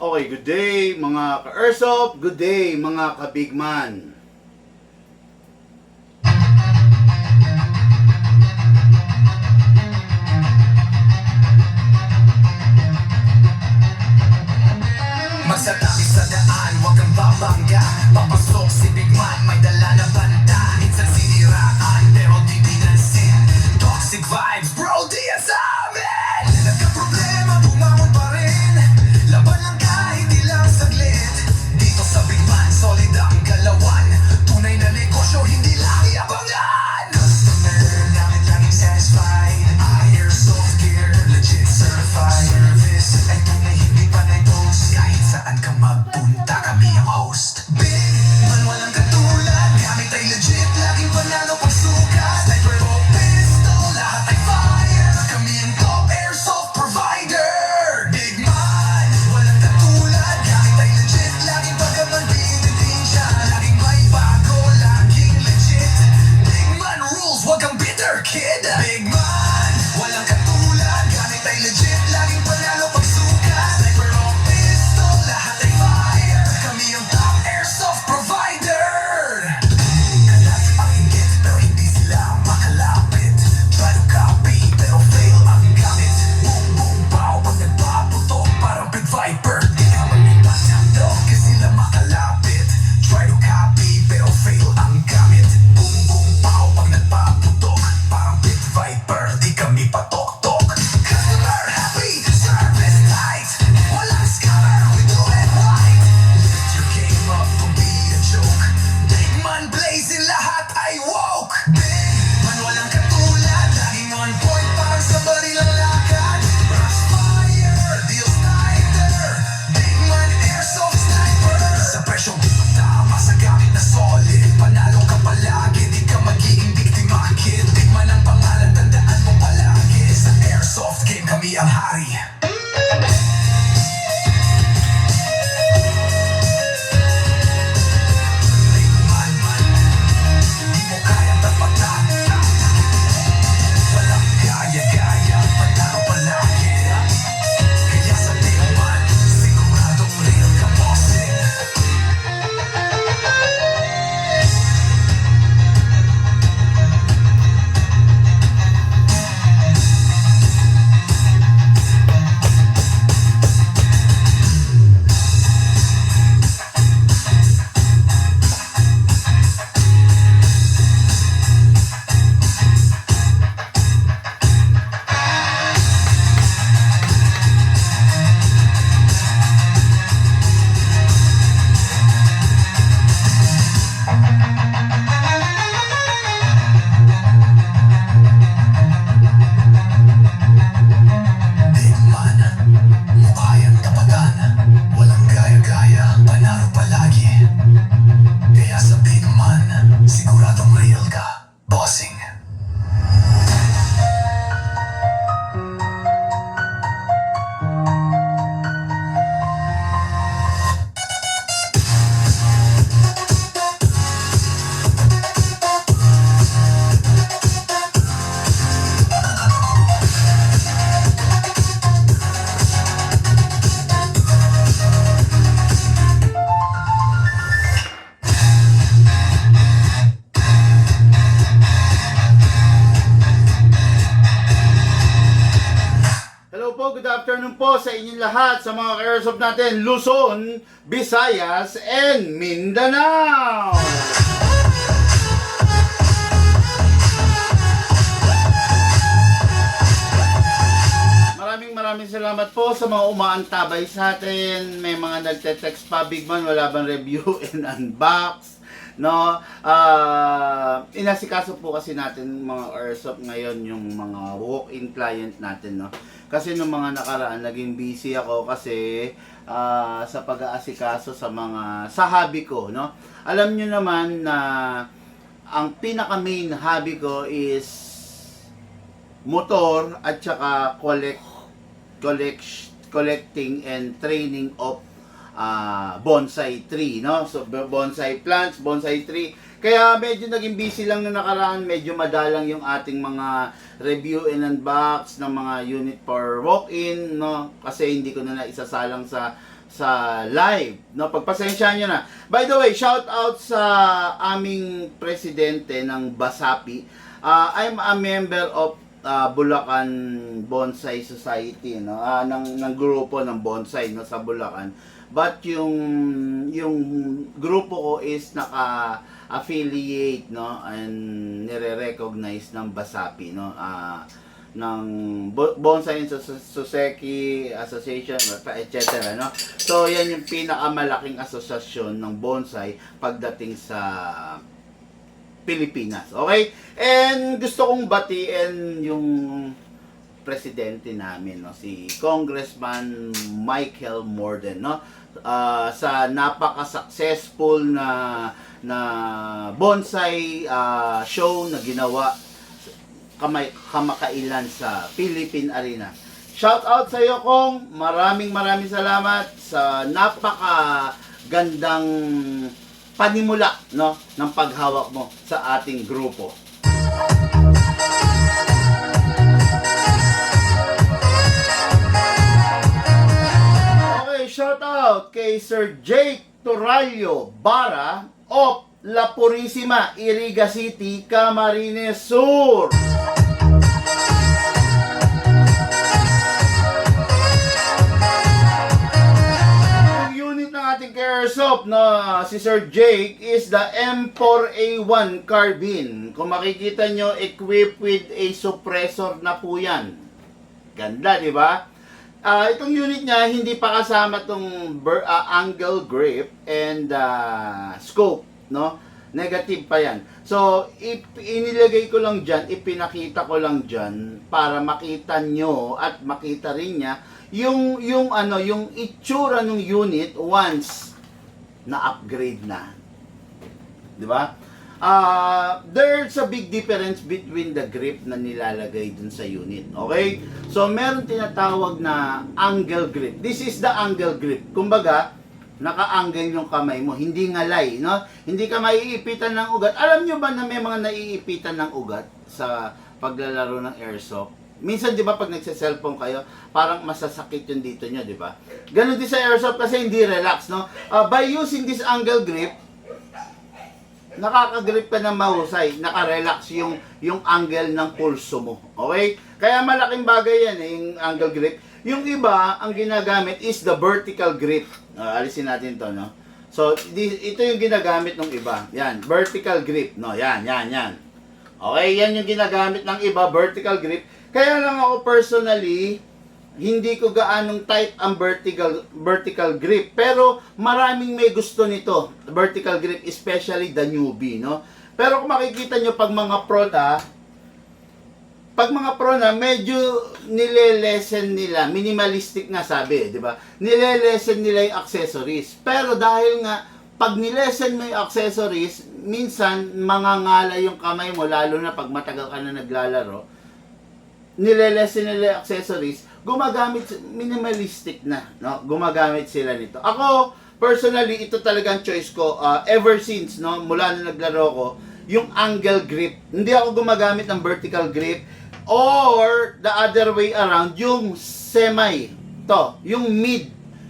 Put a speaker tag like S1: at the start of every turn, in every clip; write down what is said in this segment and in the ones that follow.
S1: Okay, good day mga ka-Airsoft, good day mga ka-Bigman.
S2: Magsatabi sa daan, huwag kang babangga. Papasok si Bigman, may dala na banta. Minsan siniraan, pero di pinansin. Toxic vibes, bro, di yan sa amin. Nagka-problema, bumangon pa rin. Laban lang kahit ilang saglit. Dito sa Bigman, solid ang galawan. Tunay na negosyo, hindi lang iabangan. Customer, namin laging satisfied. Airsoft gear, legit certified. Service, ay tunay, hindi pa na-post. Kahit saan ka magpunta, kami ang host. Bigman, walang katulad. Gamit ay legit, laging panalo pagsukat. Sniper o pistol, lahat ay fire. Kami ang top airsoft provider. Bigman, walang katulad. Gamit ay legit, laging pagkamandinitin siya. Laging may bago, laging legit. Bigman rules, wag kang bitter, kid. Bigman, walang katulad. Gamit ay legit, laging panalo pagsukat. Sniper o pistol, lahat ay fire. Kami ang top airsoft provider. Kalat ang inggit, pero hindi sila makalapit. Try to copy, pero fail ang gamit. Boom, boom, pow, pag nagpaputok, parang Big Viper. Di ka malipat ng dog, kasi sila makalapit. Try to copy, pero fail ang gamit. Boom, boom, pow, pag nagpaputok, parang Big Viper. Di kami patok-tok. Customer happy, service tight. Walang scammer, we do it right. Lift your game up, don't be a joke. Bigman blazing, lahat ay woke. Bigman walang katulad, laging on point, parang sa barilang lakad. Rush fire, deal sniper. Bigman airsoft sniper. Sa presyong tama, sa gamit na solid. Panalo ka palagi, di ka magiging biktima, kid. Bigman ang pangalan, tandaan mo palagi. Sa airsoft game, kami ang hari. Bigman, di mo kayang tapatan. Walang gaya-gaya, panalo palagi. Kaya sa Bigman, siguradong real ka, bossing. Bigman, mukha yung tapatan. Walang gaya-gaya, panalo palagi. Kaya sa Bigman, siguradong real ka, bossing.
S1: Hello po, good afternoon po sa inyong lahat sa mga ka-Airsoft natin, Luzon, Visayas, and Mindanao! Maraming salamat po sa mga umaantabay sa atin. May mga nagte-text pa, Bigman, wala bang review and unbox? No, inasikaso po kasi natin mga Airsoft ngayon yung mga walk-in client natin, no. Kasi nung mga nakaraan naging busy ako kasi sa pag-aasikaso sa mga sa hobby ko, no. Alam niyo naman na ang pinaka main hobby ko is motor at saka collecting and training of bonsai tree, no? So bonsai plants, bonsai tree. Kaya medyo naging busy lang na nakaraan, medyo madalang yung ating mga review and unbox ng mga unit for walk-in, no? Kasi hindi ko na naisasalang sa sa live. No, pagpasensyahan nyo na. By the way, shout out sa aming presidente ng Basapi. I'm a member of Bulacan Bonsai Society, no? Ng grupo ng bonsai, no, sa Bulacan. But yung grupo ko is naka-affiliate, no, and nire-recognize ng Basapi, no, ng Bonsai Society Association, etc., no. So yan yung pinakamalaking asosasyon ng bonsai pagdating sa Pilipinas. Okay? And gusto kong batiin yung presidente namin, no, si Congressman Michael Morden, no, sa napaka-successful na bonsai show na ginawa kamakailan sa Philippine Arena. Shout out sa iyo, Kong. Maraming salamat sa napaka gandang panimula, no, ng paghawak mo sa ating grupo. Okay, shout out kay Sir Jake Turalio Bara of La Purísima, Iriga City, Camarines Sur. Airsoft na si Sir Jake is the M4A1 carbine. Kung makikita nyo, equipped with a suppressor na po yan. Ganda, di ba? Itong unit niya, hindi pa kasama itong angle grip and scope, no? Negative pa yan. So, inilagay ko lang dyan, ipinakita ko lang dyan para makita nyo at makita rin niya yung itsura ng unit once na upgrade na. 'Di ba? There's a big difference between the grip na nilalagay dun sa unit. Okay? So meron tinatawag na angle grip. This is the angle grip. Kumbaga, naka-angle yung kamay mo, hindi ngalay, no? Hindi ka maiipitan ng ugat. Alam nyo ba na may mga naiipitan ng ugat sa paglalaro ng airsoft? Minsan, di ba, pag nagsa-cellphone kayo, parang masasakit yung dito nyo, di ba? Ganun din sa airsoft kasi hindi relax, no? By using this angle grip, nakaka-grip ka ng mahusay, naka-relax yung angle ng pulso mo. Okay? Kaya malaking bagay yan, yung angle grip. Yung iba, ang ginagamit is the vertical grip. Alisin natin to, no? So, ito yung ginagamit ng iba. Yan, vertical grip, no? Yan. Okay, yan yung ginagamit ng iba, vertical grip. Kaya lang ako personally, hindi ko gaanong tight ang vertical grip. Pero maraming may gusto nito, vertical grip, especially the newbie, no? Pero kung makikita nyo pag mga pro na, medyo nile-lessen nila, minimalistic nga sabi, di ba? Nile-lessen nila yung accessories. Pero dahil nga, pag nilesen mo yung accessories, minsan mangangala yung kamay mo, lalo na pag matagal ka na naglalaro, nilelesen nila yung accessories, minimalistic na, no? Gumagamit sila nito. Ako, personally, ito talagang choice ko, ever since, no? Mula na naglaro ko, yung angle grip. Hindi ako gumagamit ng vertical grip, or the other way around, yung yung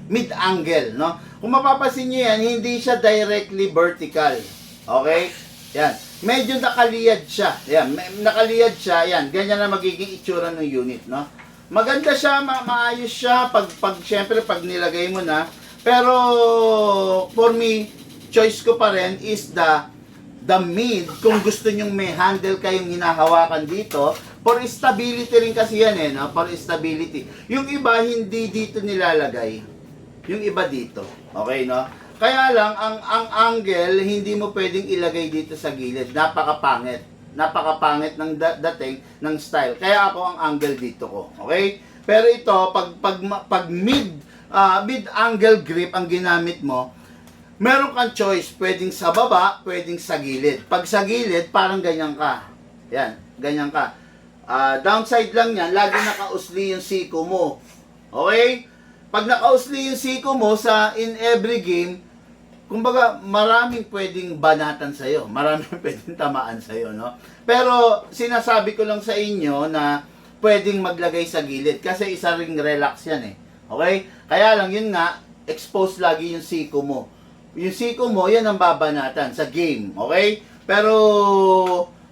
S1: mid angle, no? Kung mapapansin niyo yan, hindi siya directly vertical. Okay? Yan. Medyo nakaliyad siya. Yan, nakaliyad siya. Yan, ganyan na magiging itsura ng unit, no? Maganda siya, maayos siya syempre pag nilagay mo na. Pero for me, choice ko pa rin is the mid. Kung gusto nyong may handle kayong hinahawakan dito, for stability rin kasi yan, eh, no? For stability. Yung iba hindi dito nilalagay. Yung iba dito. Okay, no? Kaya lang, ang angle, hindi mo pwedeng ilagay dito sa gilid. Napakapangit. Napakapangit ng dating ng style. Kaya ako ang angle dito ko. Okay? Pero ito, pag mid angle grip ang ginamit mo, meron kang choice. Pwedeng sa baba, pwedeng sa gilid. Pag sa gilid, parang ganyan ka. Yan, ganyan ka. Downside lang yan, lagi nakausli yung siko mo. Okay? Pag nakausli yung siko mo in every game, kumbaga, maraming pwedeng banatan sa'yo. Maraming pwedeng tamaan sa'yo, no? Pero, sinasabi ko lang sa inyo na pwedeng maglagay sa gilid. Kasi isa ring relax yan, eh. Okay? Kaya lang, yun nga, expose lagi yung siko mo. Yung siko mo, yan ang babanatan sa game, okay? Pero,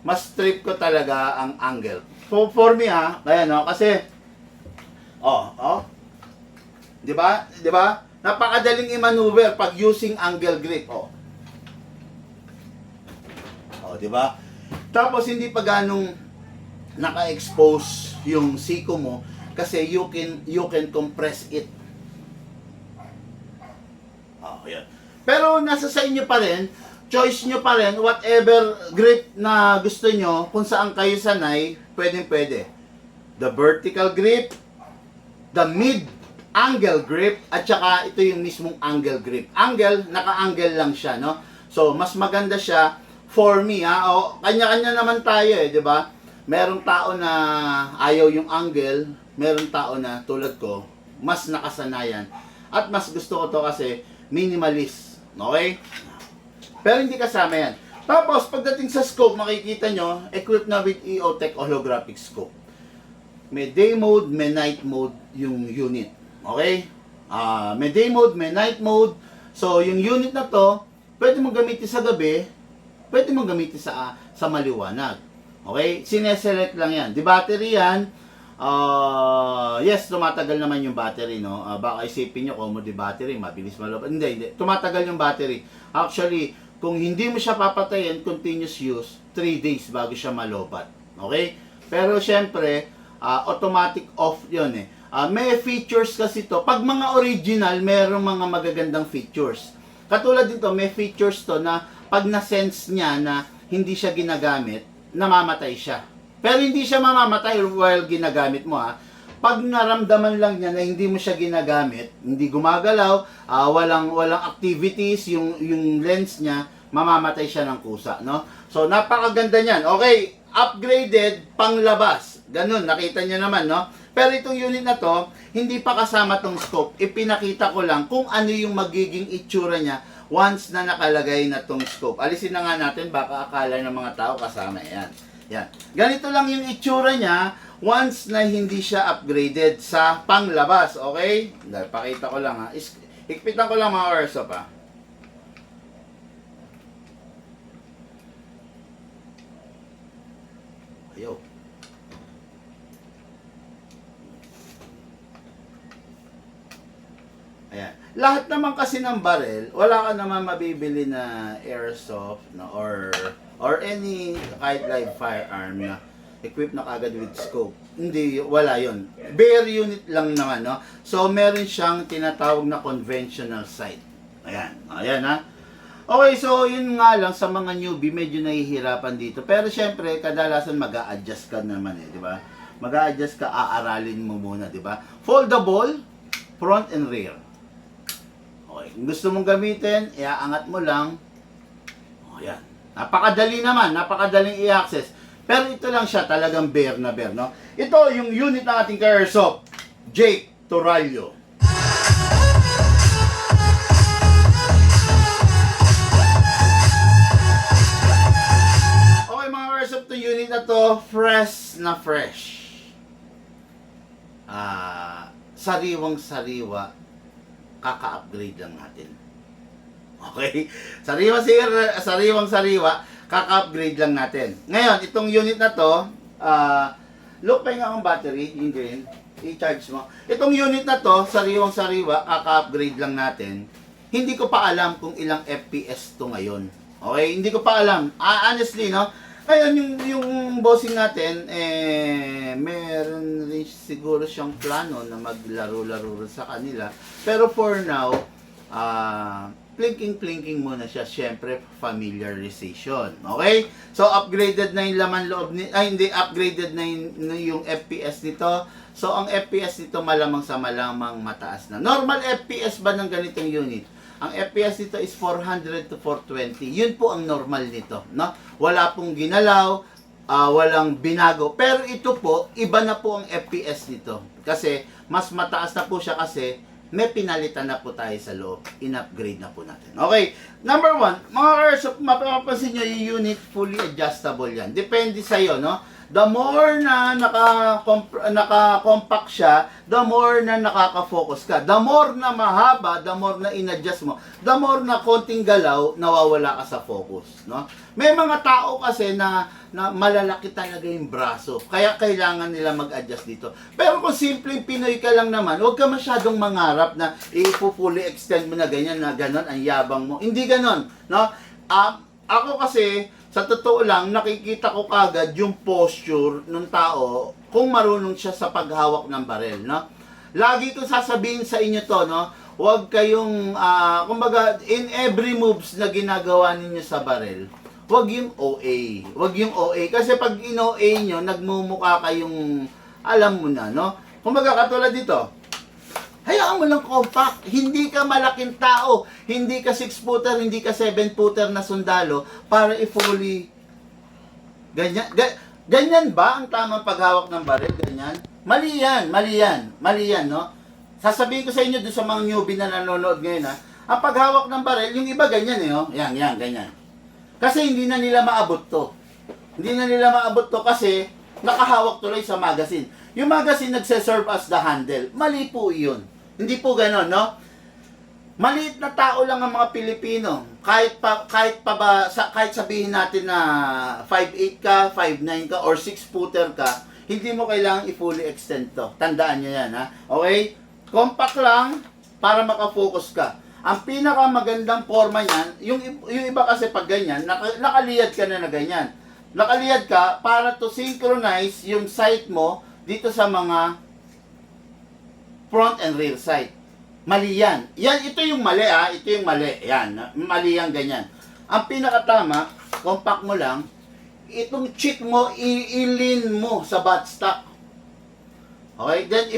S1: mas trip ko talaga ang angle. So, for me ayan kasi, di ba? Di ba? Napakadaling i-maneuver pag using angle grip, di ba? Tapos, hindi pa ganong naka-expose yung siko mo kasi you can compress it. Yan. Pero nasa sa inyo pa rin, choice nyo pa rin, whatever grip na gusto nyo, kung saan kayo sanay, pwede. The vertical grip, the mid-angle grip, at saka ito yung mismong angle grip. Angle, naka-angle lang siya, no? So, mas maganda siya for me, kanya-kanya naman tayo, di ba? Merong tao na ayaw yung angle, merong tao na tulad ko, mas nakasanayan. At mas gusto ko to kasi minimalist. Okay? Pero hindi kasama yan. Tapos, pagdating sa scope, makikita nyo, equipped na with EOTech holographic scope. May day mode, may night mode yung unit. Okay? May day mode, may night mode. So, yung unit na to, pwede mong gamitin sa gabi, pwede mong gamitin sa maliwanag. Okay? Sineselect lang yan. Di battery yan. Yes, tumatagal naman yung battery, no? Baka isipin nyo, commode battery, mabilis malobat. Hindi. Tumatagal yung battery. Actually, kung hindi mo siya papatayin, continuous use, 3 days bago siya malobat. Okay? Pero, syempre, automatic off yun eh. May features kasi to. Pag mga original, merong mga magagandang features. Katulad dito, may features to na pag na-sense niya na hindi siya ginagamit, namamatay siya. Pero hindi siya mamamatay while ginagamit mo Pag naramdaman lang niya na hindi mo siya ginagamit, hindi gumagalaw, walang activities yung lens niya, mamamatay siya ng kusa, no? So napakaganda niyan. Okay, upgraded panglabas. Ganun, nakita niyo naman, no? Pero itong unit na to, hindi pa kasama tong scope. Ipinakita ko lang kung ano yung magiging itsura niya once na nakalagay na tong scope. Alisin na nga natin, baka akala ng mga tao kasama yan. Yan. Ganito lang yung itsura niya once na hindi siya upgraded sa panglabas. Okay? Dahil pakita ko lang Ikpitan ko lang mga Airsoft Ayaw. Ayan. Lahat naman kasi ng barrel, wala ka naman mabibili na airsoft or any kahit live firearm na equipped na kagad with scope. Hindi, wala yon. Bare unit lang naman, no? So, meron siyang tinatawag na conventional sight. Ayan. Ayan, Okay, so yun nga lang sa mga newbie, medyo nahihirapan dito. Pero syempre, kadalasan mag-a-adjust ka naman di ba? Mag-a-adjust ka, aaralin mo muna, di ba? Foldable, front and rear. Okay, kung gusto mong gamitin, iaangat mo lang. Ayan. Napakadali naman, napakadaling i-access. Pero ito lang siya, talagang bare na bare, no? Ito yung unit ng ating Airsoft, Jake Toralio. Okay mga Airsoft, to unit na to, fresh na fresh. Sariwang-sariwa, kaka-upgrade lang natin. Okay? Sariwang-sariwa, kaka-upgrade lang natin. Ngayon, itong unit na to, look pa nga ang battery, yung green, i-charge mo. Itong unit na to, sariwang-sariwa, kaka-upgrade lang natin. Hindi ko pa alam kung ilang FPS to ngayon. Okay? Hindi ko pa alam. Honestly, no? Ngayon, yung bossing natin, meron rin siguro siyang plano na maglaro-laro sa kanila. Pero for now, plinking muna siya, syempre familiarization. Okay? So upgraded na yung laman loob hindi upgraded na yung FPS nito. So ang FPS nito malamang sa malamang mataas na. Normal FPS ba ng ganitong unit? Ang FPS nito is 400 to 420. Yun po ang normal nito, no? Wala pong ginalaw, walang binago. Pero ito po, iba na po ang FPS nito. Kasi mas mataas na po siya kasi may pinalitan na po tayo sa loob. In-upgrade na po natin. Okay, number 1, mga Airsoft, mapapansin nyo yung unit fully adjustable yan. Depende sa'yo, no? The more na naka-compact siya, the more na nakaka-focus ka. The more na mahaba, the more na in-adjust mo, the more na konting galaw, nawawala ka sa focus, no? May mga tao kasi na malalaki talaga yung braso, kaya kailangan nila mag-adjust dito. Pero kung simpleng Pinoy ka lang naman, huwag ka masyadong mangarap na i-fully extend mo na ganyan, na ganon, ang yabang mo. Hindi ganon, no? Ako kasi, sa totoo lang, nakikita ko kagad yung posture ng tao kung marunong siya sa paghawak ng barel, no? Lagi ko sasabihin sa inyo to, no? Huwag kayong, kumbaga, in every moves na ginagawa ninyo sa barel, huwag yung OA. Huwag yung OA. Kasi pag in-OA nyo, nagmumukha kayong, alam mo na, no? Kumbaga, katulad dito, hayaan mo lang compact. Hindi ka malaking tao. Hindi ka 6-footer, hindi ka 7-footer na sundalo para i-fully ganyan. Ganyan ba ang tamang paghawak ng baril? Ganyan? Mali yan, no? Sasabihin ko sa inyo doon sa mga newbie na nanonood ngayon, ha? Ang paghawak ng baril, yung iba ganyan, oh. Yan, ganyan. Kasi hindi na nila maabot to. Hindi na nila maabot to kasi nakahawak tuloy sa magazine. Yung magazine nagse-serve as the handle. Mali po yun. Hindi po gano'n, no? Maliit na tao lang ang mga Pilipino. Kahit sabihin natin na 5'8 ka, 5'9 ka, or 6-footer ka, hindi mo kailangang i-fully extend to. Tandaan nyo yan, ha? Okay? Compact lang para makafocus ka. Ang pinakamagandang forma niyan, yung iba kasi pag ganyan, nakaliyad ka na ganyan. Nakaliyad ka para to synchronize yung sight mo dito sa mga front and rear sight. Mali yan. Ito yung mali, ha? Ito yung mali. Yan. Mali yan, ganyan. Ang pinakatama, compact mo lang, itong cheek mo, i-lean mo sa buttstock. Okay? Then,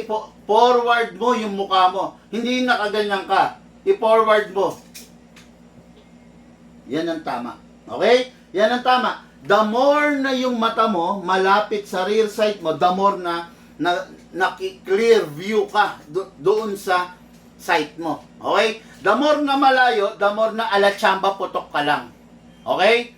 S1: forward mo yung mukha mo. Hindi nakaganyan ka. I-forward mo. Yan ang tama. Okay? Yan ang tama. The more na yung mata mo malapit sa rear sight mo, the more na clear view ka doon sa sight mo. Okay? The more na malayo, the more na alatsamba putok ka lang. Okay?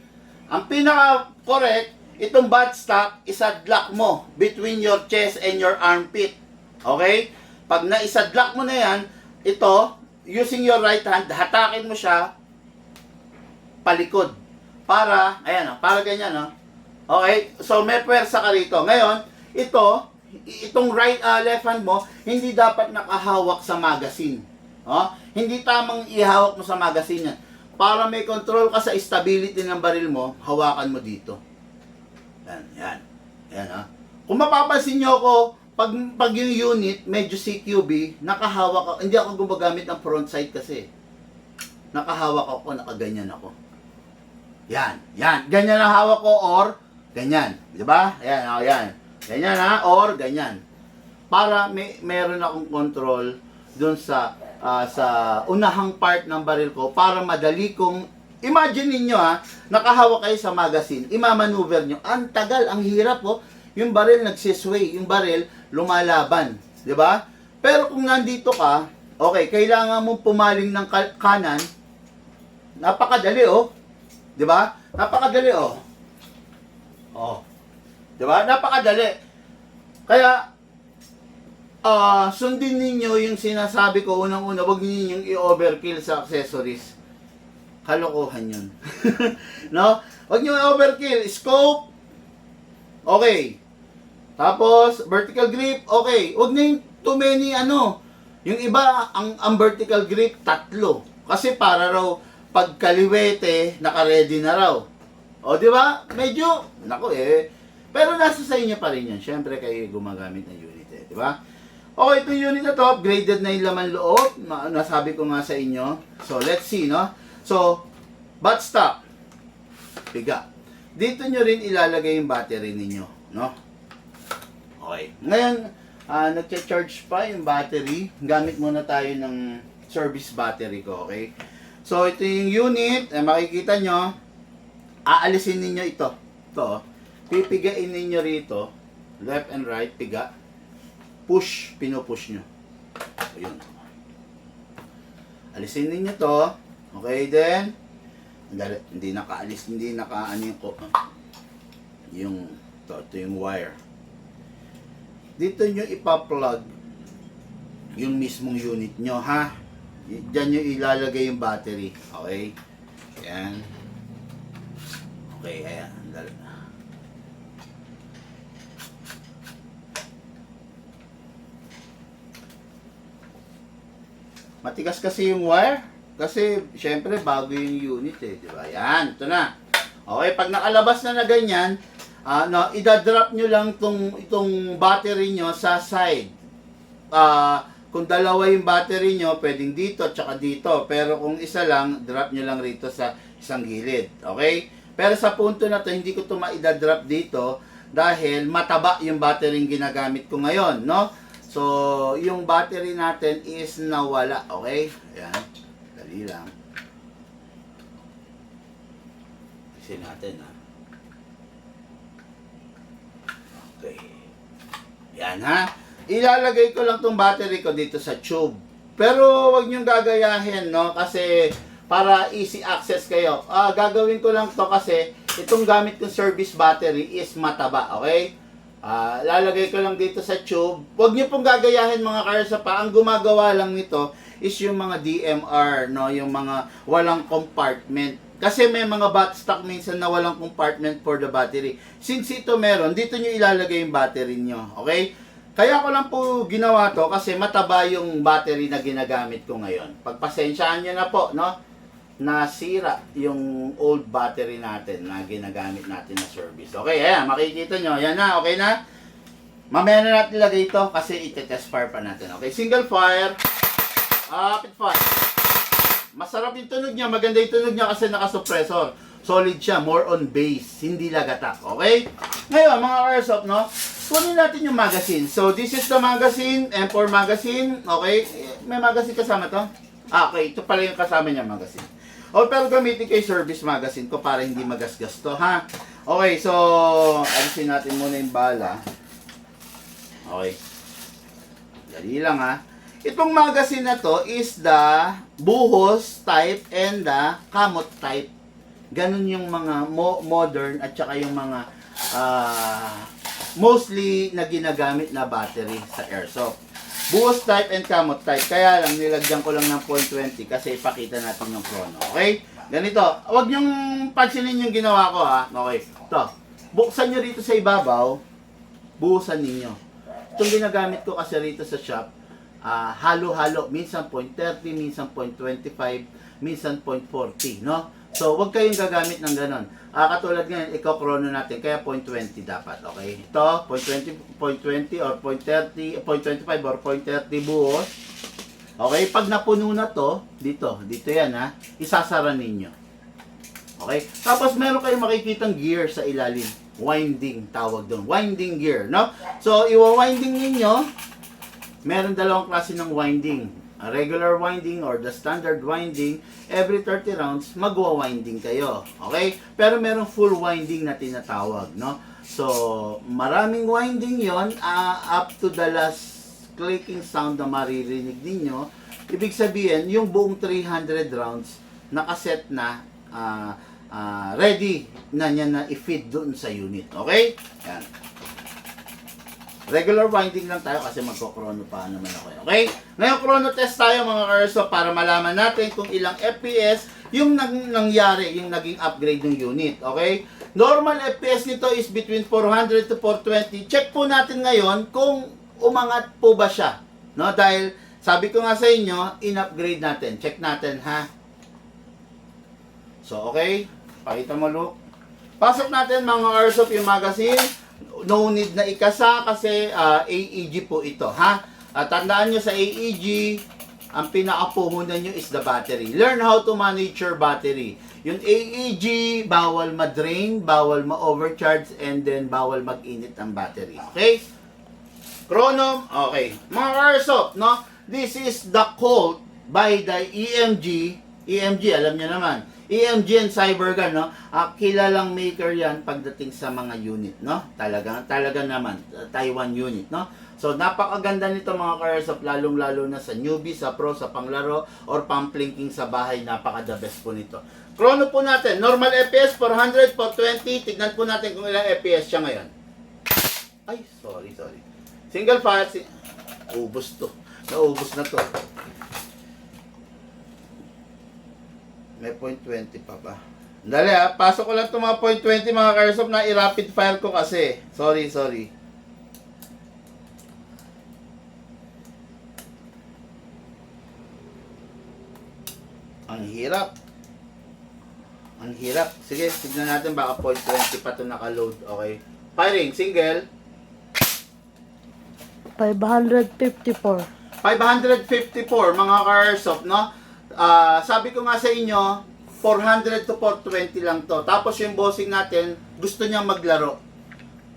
S1: Ang pinaka-correct, itong buttstock, isadlock mo between your chest and your armpit. Okay? Pag naisadlock mo na yan, ito, using your right hand, hatakin mo siya palikod. Para, ayan, para ganyan, no? Okay? So, may pwersa ka rito. Ngayon, itong left hand mo, hindi dapat nakahawak sa magazine. Oh? Hindi tamang ihawak mo sa magazine yan. Para may control ka sa stability ng baril mo, hawakan mo dito. Yan. Yan, ha? Kung mapapansin nyo ako, pag yung unit, medyo CQB, nakahawak ako. Hindi ako gumagamit ng front sight kasi. Nakahawak ako, nakaganyan ako. Yan. Ganyan ang hawak ko or ganyan. Di ba? Yan. Ganyan, ha? Or ganyan. Para meron akong control dun sa unahang part ng baril ko para madali kong, imagine ninyo, ha, nakahawak kayo sa magazine, imamaneuver nyo, ang tagal, ang hirap, po. Yung baril nagsisway, yung baril lumalaban, di ba? Pero kung nandito ka, okay, kailangan mong pumaling ng kanan, napakadali, oh. Di ba? Napakadali, oh. Oh. Di ba? Napakadali. Kaya, sundin ninyo yung sinasabi ko unang-una, huwag ninyong i-overkill sa accessories. Kalokohan yun. No? Huwag nyo i-overkill. Scope, okay. Tapos, vertical grip, okay. Huwag na yung too many, yung iba, ang vertical grip, 3. Kasi para raw, pag kaliwete, naka-ready na raw. O, di ba? Medyo, pero nasa sa inyo pa rin yan. Siyempre, kayo gumagamit ng unit, di ba? Okay, itong unit na to, upgraded na yung laman loob. Nasabi ko nga sa inyo. So, let's see, no? So, buttstock. Piga. Dito nyo rin ilalagay yung battery ninyo, no? Okay. Ngayon, nagcha-charge pa yung battery. Gamit muna tayo ng service battery ko, okay? So, ito yung unit. Makikita nyo, aalisin ninyo ito. Ito, pipigain ninyo rito. Left and right, piga. Push, pinupush nyo. Ayun. Alisin ninyo to. Okay, then, hindi nakaalis, hindi nakaano yung Ito yung wire. Dito nyo ipa-plug yung mismong unit nyo, ha? Diyan nyo ilalagay yung battery. Okay? Ayan. Okay, ayan. Matigas kasi yung wire. Kasi, syempre, bago yung unit eh. Diba? Ayan, ito na. Okay, pag nakalabas na ganyan, idadrop nyo lang itong battery nyo sa side. Kung dalawa yung battery nyo, pwedeng dito at saka dito. Pero kung isa lang, drop nyo lang rito sa isang gilid. Okay? Pero sa punto na to, hindi ko ito maidadrop dito dahil mataba yung battery yung ginagamit ko ngayon, no? So, yung battery natin is nawala. Okay? Ayan. Dali lang. Kasi natin, ha? Okay. Yan, ha? Ilalagay ko lang tong battery ko dito sa tube. Pero wag niyong gagayahin, no? Kasi para easy access kayo. Gagawin ko lang to kasi itong gamit kong service battery is mataba, okay? Lalagay ko lang dito sa tube. Wag niyo pong gagayahin mga karsa pa. Ang gumagawa lang nito is yung mga DMR, no? Yung mga walang compartment. Kasi may mga stock minsan na walang compartment for the battery. Since ito meron, dito nyo ilalagay yung battery nyo. Okay? Kaya ko lang po ginawa to kasi mataba yung battery na ginagamit ko ngayon. Pagpasensyaan nyo na po, no? Nasira yung old battery natin na ginagamit natin na service. Okay, ayan, makikita nyo. Ayan na, okay na? Mamaya na natin ilagay ito kasi ite-test fire pa natin. Okay, single fire. Rapid fire. Masarap yung tunog niya, maganda yung tunog niya kasi naka-suppressor. Solid siya, more on bass, hindi lagatak. Okay? Ngayon, mga airsoft, no? Kunin natin yung magazine. So, this is the magazine, M4 magazine. Okay? May magazine kasama to? Okay, ito pala yung kasama niya magazine. Pero gamitin kay service magazine ko para hindi magasgas to, ha? Okay, so, alisin natin muna yung bala. Okay. Dali lang, ha? Itong magazine na to is the buhos type and the kamot type. Ganun yung mga modern at saka yung mga mostly na ginagamit na battery sa airsoft. Buhos type and kamot type. Kaya lang, nilagyan ko lang ng 0.20 kasi ipakita natin yung chrono. Okay? Ganito. Huwag nyong pansinin yung ginawa ko, ha? Okay. Ito. Buksan nyo rito sa ibabaw. Buhusan ninyo. Itong ginagamit ko kasi rito sa shop, halo-halo, minsan 0.30, minsan 0.25, minsan 0.40, no? So, wag kayong gagamit ng ganon. Katulad ngayon, iko-chrono natin, kaya 0.20 dapat, okay? Ito, 0.20 or 0.30, 0.25 or 0.30 buhos. Okay, pag napuno na to, dito yan, ha? Isasara ninyo. Okay? Tapos, meron kayong makikitang gear sa ilalim. Winding, tawag doon. Winding gear, no? So, iwa-winding ninyo. Meron dalawang klase ng winding. A regular winding or the standard winding. Every 30 rounds, magwa-winding kayo. Okay? Pero meron full winding na tinatawag, no? So, maraming winding yon, up to the last clicking sound na maririnig ninyo. Ibig sabihin, yung buong 300 rounds, nakaset na, ready na niya na i-feed doon sa unit. Okay? Yan. Regular winding lang tayo kasi magko-chrono pa naman ako. Okay? Ngayon, chrono test tayo mga airsoft para malaman natin kung ilang FPS yung nangyari, yung naging upgrade ng unit. Okay? Normal FPS nito is between 400 to 420. Check po natin ngayon kung umangat po ba siya. No? Dahil sabi ko nga sa inyo, in-upgrade natin. Check natin, ha? So, okay? Pakita mo, Luke. Pasok natin mga airsoft yung magazine. No need na ikasa kasi AEG po ito, ha? Tandaan nyo sa AEG, ang pinaka-puhunan nyo is the battery. Learn how to manage your battery. Yung AEG, bawal ma-drain, bawal ma-overcharge, and then bawal mag-init ang battery. Okay? Chrono, okay. Mga airsoft, no? This is the code by the EMG. EMG, alam nyo naman. EMG and Cybergun, no? Kilalang maker yan pagdating sa mga unit, no? Talaga naman, Taiwan unit, no? So, napakaganda nito mga ka-airsoft, lalong-lalo na sa newbie, sa pro, sa panglaro, or pang-plinking sa bahay, napaka-the best po nito. Chrono po natin, normal FPS, 400, 420, tignan po natin kung ilang FPS siya ngayon. Ay, sorry. Single file. Ubus to. Naubos na to. May point 20 pa ba? Dali pasok ko lang itong mga point 20 mga ka-airsoft na i-rapid fire ko kasi. Sorry. Ang hirap. Sige, tignan natin baka point 20 pa ito naka-load. Okay. Firing, single.
S3: 554.
S1: 554 mga ka-airsoft, no? Sabi ko nga sa inyo, 400 to 420 lang to. Tapos yung bossing natin, gusto niyang maglaro.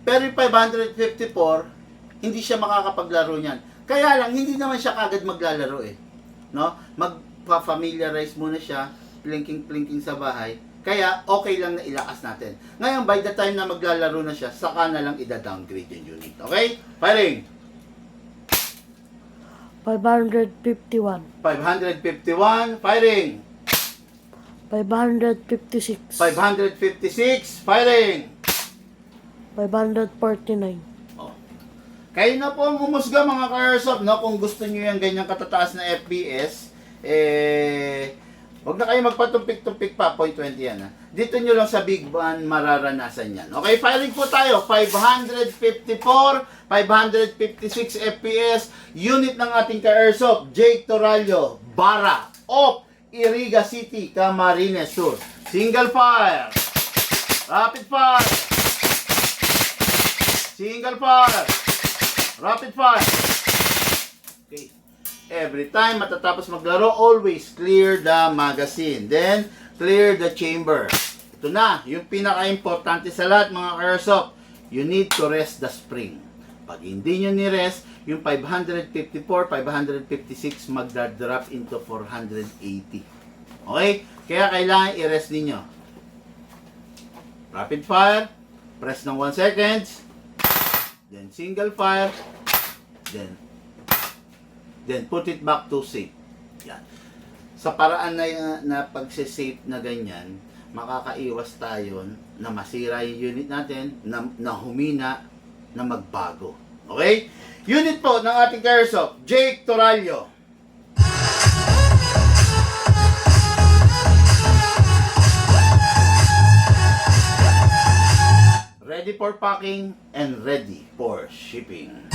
S1: Pero yung 554, hindi siya makakapaglaro niyan. Kaya lang, hindi naman siya kagad maglalaro eh. No? Magpa-familiarize muna siya, plinking sa bahay. Kaya, okay lang na ilakas natin. Ngayon, by the time na maglalaro na siya, saka na lang ida-downgrade yung unit. Okay? Firing!
S3: 551.
S1: 551, firing!
S3: 556.
S1: 556, firing!
S3: 549.
S1: Oh. Kayo na po ang humusga mga ka-airsoft, no? Kung gusto nyo yung ganyang katataas na FPS, huwag na kayo magpatumpik-tumpik pa, point 20 yan. Ha? Dito nyo lang sa Big Bang mararanasan yan. Okay, firing po tayo. 554, 556 FPS, unit ng ating ka-airsoft, Jake Toralio, Bara, of Iriga City, Camarines Sur. Single fire. Rapid fire. Single fire. Rapid fire. Okay. Every time matatapos maglaro, always clear the magazine. Then, clear the chamber. Ito na, yung pinaka-importante sa lahat mga airsoft. You need to rest the spring. Pag hindi nyo ni-rest, yung 554, 556 magdadrop into 480. Okay? Kaya kailangan i-rest ninyo. Rapid fire, press ng 1 second, then single fire, then put it back to safe. Yan. Sa paraan na pagse-safe na ganyan, makakaiwas tayo na masira yung unit natin, na humina, na magbago. Okay? Unit po ng ating airsoft, Jake Toralio. Ready for packing and ready for shipping.